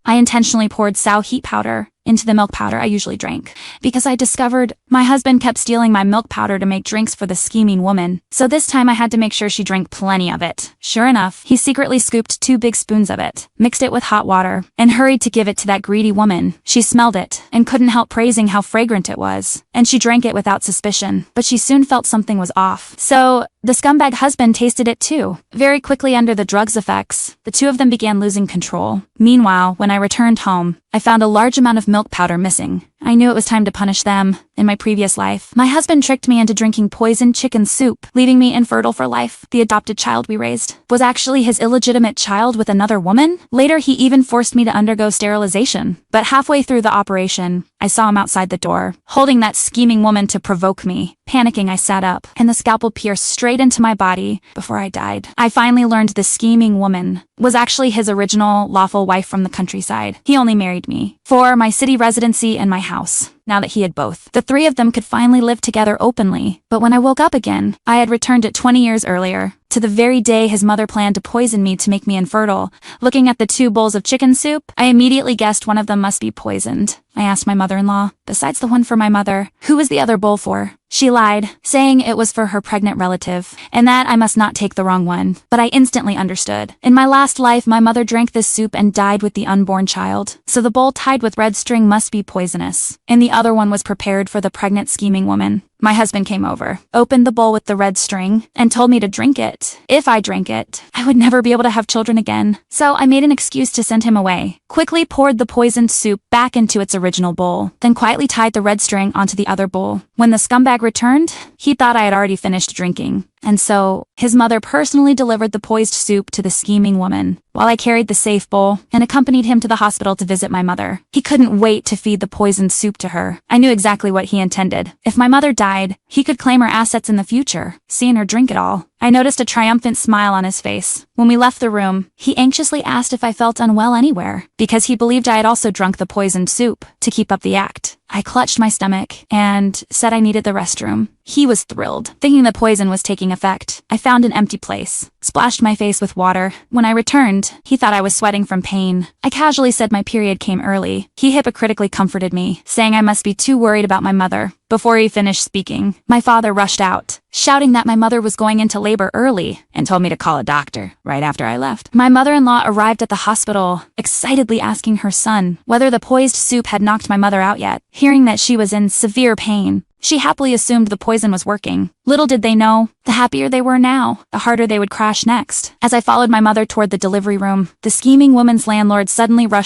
I intentionally poured sow heat powder into the milk powder I usually drank, because I discovered my husband kept stealing my milk powder to make drinks for the scheming woman. So this time I had to make sure she drank plenty of it. Sure enough, he secretly scooped 2 big spoons of it, mixed it with hot water, and hurried to give it to that greedy woman. She smelled it, and couldn't help praising how fragrant it was, and she drank it without suspicion. But she soon felt something was off. So the scumbag husband tasted it too. Very quickly under the drug's effects, the two of them began losing control. Meanwhile, when I returned home, I found a large amount of milk powder missing. I knew it was time to punish them. In my previous life, my husband tricked me into drinking poisoned chicken soup, leaving me infertile for life. The adopted child we raised was actually his illegitimate child with another woman. Later, he even forced me to undergo sterilization. But halfway through the operation, I saw him outside the door, holding that scheming woman to provoke me. Panicking, I sat up, and the scalpel pierced straight into my body before I died. I finally learned the scheming woman was actually his original lawful wife from the countryside. He only married me for my city residency and my house. Now that he had both, the 3 of them could finally live together openly. But when I woke up again, I had returned it 20 years earlier, to the very day his mother planned to poison me to make me infertile. Looking at the 2 bowls of chicken soup, I immediately guessed one of them must be poisoned. I asked my mother-in-law, besides the one for my mother, who was the other bowl for? She lied, saying it was for her pregnant relative, and that I must not take the wrong one. But I instantly understood. In my last life, my mother drank this soup and died with the unborn child, so the bowl tied with red string must be poisonous, and the other one was prepared for the pregnant scheming woman. My husband came over, opened the bowl with the red string, and told me to drink it. If I drank it, I would never be able to have children again. So I made an excuse to send him away, quickly poured the poisoned soup back into its original bowl, then quietly tied the red string onto the other bowl. When the scumbag returned, he thought I had already finished drinking. And so, his mother personally delivered the poisoned soup to the scheming woman, while I carried the safe bowl and accompanied him to the hospital to visit my mother. He couldn't wait to feed the poisoned soup to her. I knew exactly what he intended. If my mother died, he could claim her assets in the future, seeing her drink it all. I noticed a triumphant smile on his face. When we left the room, he anxiously asked if I felt unwell anywhere, because he believed I had also drunk the poisoned soup to keep up the act. I clutched my stomach and said I needed the restroom. He was thrilled, thinking the poison was taking effect. I found an empty place, splashed my face with water. When I returned, he thought I was sweating from pain. I casually said my period came early. He hypocritically comforted me, saying I must be too worried about my mother. Before he finished speaking, my father rushed out, shouting that my mother was going into labor early, and told me to call a doctor right after I left. My mother-in-law arrived at the hospital, excitedly asking her son whether the poisoned soup had knocked my mother out yet. Hearing that she was in severe pain, she happily assumed the poison was working. Little did they know, the happier they were now, the harder they would crash next. As I followed my mother toward the delivery room, the scheming woman's landlord suddenly rushed